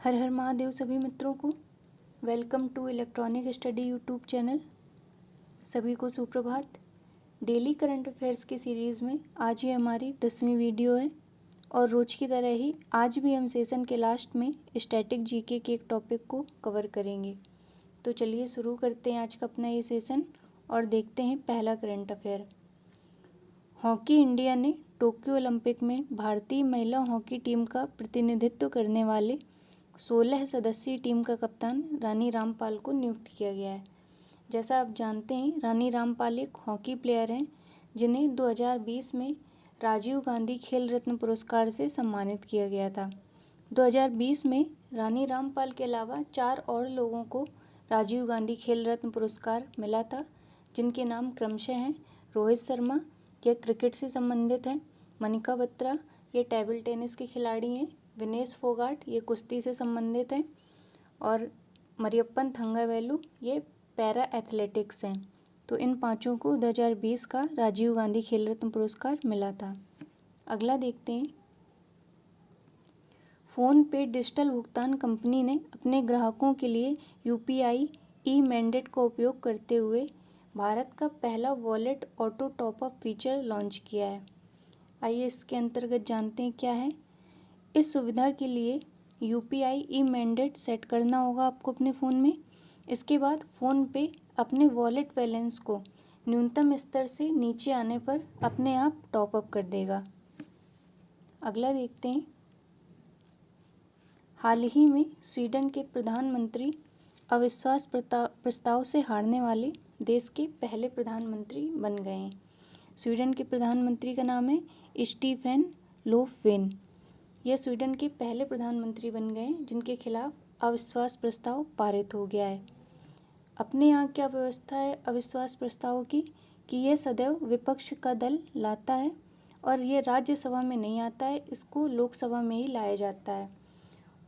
हर हर महादेव सभी मित्रों को। Welcome to electronic study YouTube channel. सभी को सुप्रभात। डेली करंट अफेयर्स की सीरीज़ में आज ये हमारी 10वीं वीडियो है और रोज़ की तरह ही आज भी हम सेशन के लास्ट में स्टैटिक जीके के एक टॉपिक को कवर करेंगे। तो चलिए शुरू करते हैं आज का अपना ये सेशन और देखते हैं पहला करंट अफेयर। हॉकी इंडिया ने टोक्यो ओलंपिक में भारतीय महिला हॉकी टीम का प्रतिनिधित्व करने वाले 16 सदस्यीय टीम का कप्तान रानी रामपाल को नियुक्त किया गया है। जैसा आप जानते हैं, रानी रामपाल एक हॉकी प्लेयर हैं जिन्हें 2020 में राजीव गांधी खेल रत्न पुरस्कार से सम्मानित किया गया था। 2020 में रानी रामपाल के अलावा 4 और लोगों को राजीव गांधी खेल रत्न पुरस्कार मिला था, जिनके नाम क्रमशः हैं रोहित शर्मा, ये क्रिकेट से संबंधित हैं, मनिका बत्रा, ये टेबल टेनिस के खिलाड़ी हैं, विनेश फोगाट, ये कुश्ती से संबंधित हैं, और मरियप्पन थंगावेलु, ये पैरा एथलेटिक्स हैं। तो इन पांचों को 2020 का राजीव गांधी खेल रत्न पुरस्कार मिला था। अगला देखते हैं। फ़ोन पे डिजिटल भुगतान कंपनी ने अपने ग्राहकों के लिए यूपीआई ई मैंडेट का उपयोग करते हुए भारत का पहला wallet auto top up feature launch किया है। आइए इसके अंतर्गत जानते हैं क्या है। इस सुविधा के लिए यूपीआई ई मैंडेट सेट करना होगा आपको अपने फ़ोन में। इसके बाद फ़ोन पे अपने वॉलेट बैलेंस को न्यूनतम स्तर से नीचे आने पर अपने आप टॉपअप कर देगा। अगला देखते हैं। हाल ही में स्वीडन के प्रधानमंत्री अविश्वास प्रस्ताव से हारने वाले देश के पहले प्रधानमंत्री बन गए हैं। स्वीडन के प्रधानमंत्री का नाम है स्टीफन लोफवेन। यह स्वीडन के पहले प्रधानमंत्री बन गए हैं जिनके खिलाफ अविश्वास प्रस्ताव पारित हो गया है। अपने यहाँ क्या व्यवस्था है अविश्वास प्रस्ताव की कि यह सदैव विपक्ष का दल लाता है और ये राज्यसभा में नहीं आता है, इसको लोकसभा में ही लाया जाता है।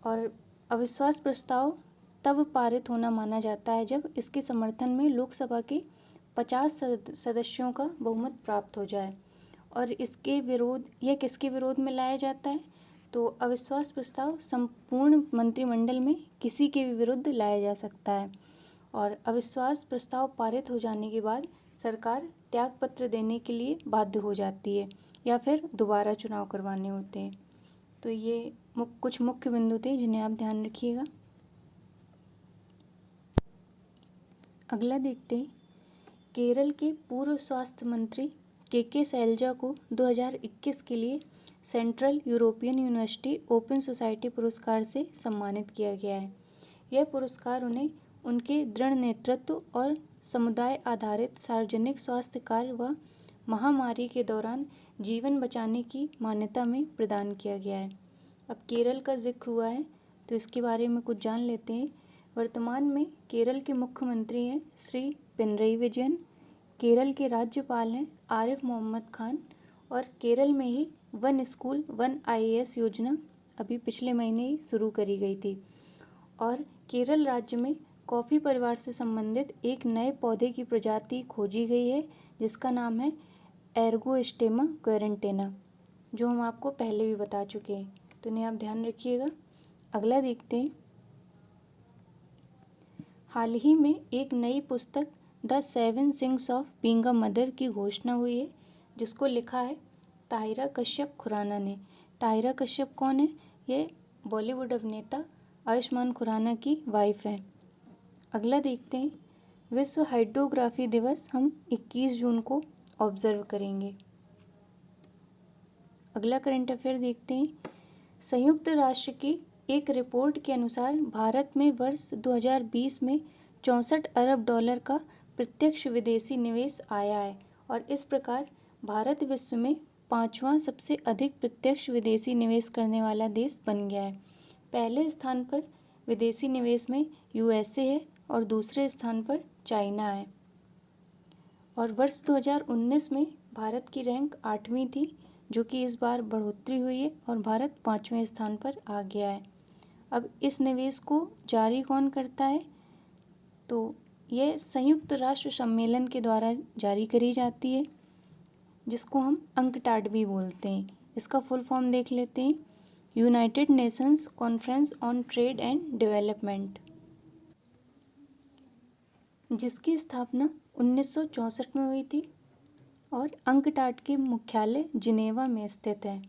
और अविश्वास प्रस्ताव तब पारित होना माना जाता है जब इसके समर्थन में लोकसभा के 50 सदस्यों का बहुमत प्राप्त हो जाए। और इसके विरोध यह किसके विरोध में लाया जाता है, तो अविश्वास प्रस्ताव संपूर्ण मंत्रिमंडल में किसी के भी विरुद्ध लाया जा सकता है। और अविश्वास प्रस्ताव पारित हो जाने के बाद सरकार त्यागपत्र देने के लिए बाध्य हो जाती है या फिर दोबारा चुनाव करवाने होते हैं। तो ये कुछ मुख्य बिंदु थे जिन्हें आप ध्यान रखिएगा। अगला देखते हैं। केरल के पूर्व स्वास्थ्य मंत्री के शैलजा को 2021 के लिए central European university open society पुरस्कार से सम्मानित किया गया है। यह पुरस्कार उन्हें उनके दृढ़ नेतृत्व और समुदाय आधारित सार्वजनिक स्वास्थ्य कार्य व महामारी के दौरान जीवन बचाने की मान्यता में प्रदान किया गया है। अब केरल का जिक्र हुआ है तो इसके बारे में कुछ जान लेते हैं। वर्तमान में केरल के मुख्यमंत्री हैं श्री पिनरई विजयन, केरल के राज्यपाल हैं आरिफ मोहम्मद खान, और केरल में ही वन स्कूल वन आईएएस योजना अभी पिछले महीने ही शुरू करी गई थी। और केरल राज्य में कॉफ़ी परिवार से संबंधित एक नए पौधे की प्रजाति खोजी गई है जिसका नाम है एर्गोस्टेमा क्वेरेंटेना, जो हम आपको पहले भी बता चुके हैं, तो इन्हें आप ध्यान रखिएगा। अगला देखते हैं। हाल ही में एक नई पुस्तक the 7 sings of being a mother की घोषणा हुई है जिसको लिखा है ताहिरा कश्यप खुराना ने। ताहिरा कश्यप कौन है? ये बॉलीवुड अभिनेता आयुष्मान खुराना की वाइफ है। अगला देखते हैं। विश्व हाइड्रोग्राफी दिवस हम 21 जून को ऑब्जर्व करेंगे। अगला करंट अफेयर देखते हैं। संयुक्त राष्ट्र की एक रिपोर्ट के अनुसार भारत में वर्ष 2020 में 64 अरब डॉलर का प्रत्यक्ष विदेशी निवेश आया है और इस प्रकार भारत विश्व में 5वां सबसे अधिक प्रत्यक्ष विदेशी निवेश करने वाला देश बन गया है। पहले स्थान पर विदेशी निवेश में यूएसए है और दूसरे स्थान पर चाइना है। और वर्ष 2019 में भारत की रैंक 8वीं थी, जो कि इस बार बढ़ोतरी हुई है और भारत 5वें स्थान पर आ गया है। अब इस निवेश को जारी कौन करता है, तो यह संयुक्त राष्ट्र सम्मेलन के द्वारा जारी करी जाती है जिसको हम अंकटाड भी बोलते हैं। इसका फुल फॉर्म देख लेते हैं। United Nations conference on trade and development, जिसकी स्थापना 1964 में हुई थी और अंकटाड के मुख्यालय जिनेवा में स्थित है।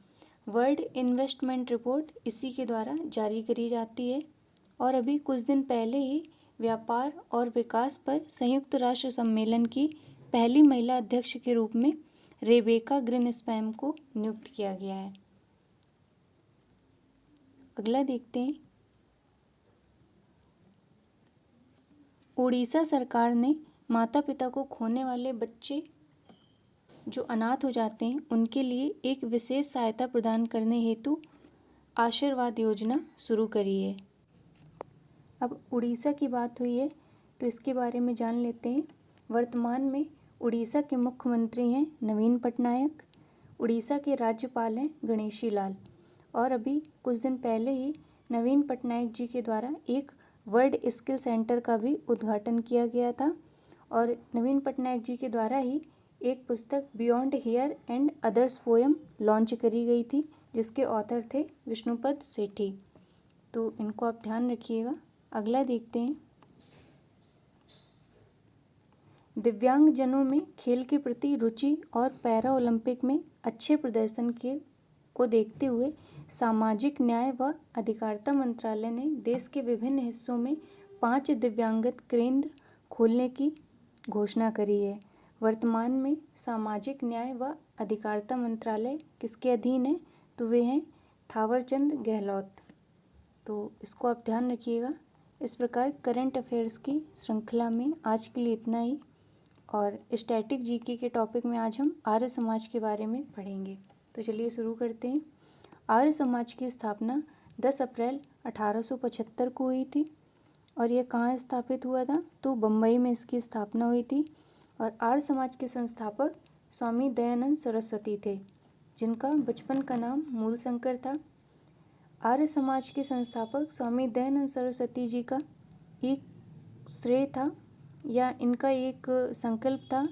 वर्ल्ड इन्वेस्टमेंट रिपोर्ट इसी के द्वारा जारी करी जाती है। और अभी कुछ दिन पहले ही व्यापार और विकास पर संयुक्त राष्ट्र सम्मेलन की पहली महिला अध्यक्ष के रूप में रेबेका ग्रीनस्पैन को नियुक्त किया गया है। अगला देखते हैं। उड़ीसा सरकार ने माता पिता को खोने वाले बच्चे जो अनाथ हो जाते हैं उनके लिए एक विशेष सहायता प्रदान करने हेतु आशीर्वाद योजना शुरू करी है। अब उड़ीसा की बात हुई है तो इसके बारे में जान लेते हैं। वर्तमान में उड़ीसा के मुख्यमंत्री हैं नवीन पटनायक, उड़ीसा के राज्यपाल हैं गणेशी लाल। और अभी कुछ दिन पहले ही नवीन पटनायक जी के द्वारा एक वर्ल्ड स्किल सेंटर का भी उद्घाटन किया गया था। और नवीन पटनायक जी के द्वारा ही एक पुस्तक beyond here and others poem launch करी गई थी, जिसके ऑथर थे विष्णुपद सेठी। तो इनको आप ध्यान रखिएगा। अगला देखते हैं। दिव्यांगजनों में खेल के प्रति रुचि और पैरा ओलंपिक में अच्छे प्रदर्शन को देखते हुए सामाजिक न्याय व अधिकारिता मंत्रालय ने देश के विभिन्न हिस्सों में 5 दिव्यांगत केंद्र खोलने की घोषणा करी है। वर्तमान में सामाजिक न्याय व अधिकारिता मंत्रालय किसके अधीन है? तो वे हैं थावरचंद गहलोत। तो इसको आप ध्यान रखिएगा। इस प्रकार करंट अफेयर्स की श्रृंखला में आज के लिए इतना ही। और स्टैटिक जीके के टॉपिक में आज हम आर्य समाज के बारे में पढ़ेंगे। तो चलिए शुरू करते हैं। आर्य समाज की स्थापना 10 अप्रैल 1875 को हुई थी। और यह कहाँ स्थापित हुआ था? तो बम्बई में इसकी स्थापना हुई थी। और आर्य समाज के संस्थापक स्वामी दयानंद सरस्वती थे, जिनका बचपन का नाम मूलशंकर था। आर्य समाज के संस्थापक स्वामी दयानंद सरस्वती जी का एक श्रेय था या इनका एक संकल्प था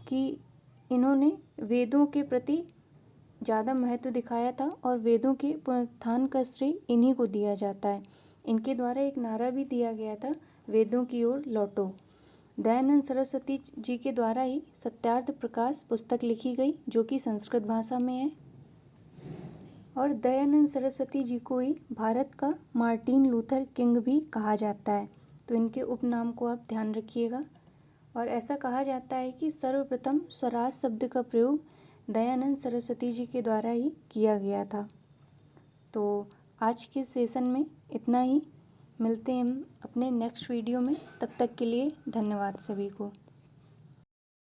कि इन्होंने वेदों के प्रति ज़्यादा महत्व दिखाया था और वेदों के पुनरुत्थान का श्रेय इन्हीं को दिया जाता है। इनके द्वारा एक नारा भी दिया गया था, वेदों की ओर लौटो। दयानंद सरस्वती जी के द्वारा ही सत्यार्थ प्रकाश पुस्तक लिखी गई, जो कि संस्कृत भाषा में है। और दयानंद सरस्वती जी को ही भारत का मार्टिन लूथर किंग भी कहा जाता है। तो इनके उपनाम को आप ध्यान रखिएगा। और ऐसा कहा जाता है कि सर्वप्रथम स्वराज शब्द का प्रयोग दयानंद सरस्वती जी के द्वारा ही किया गया था। तो आज के सेशन में इतना ही। मिलते हैं हम अपने नेक्स्ट वीडियो में। तब तक के लिए धन्यवाद सभी को।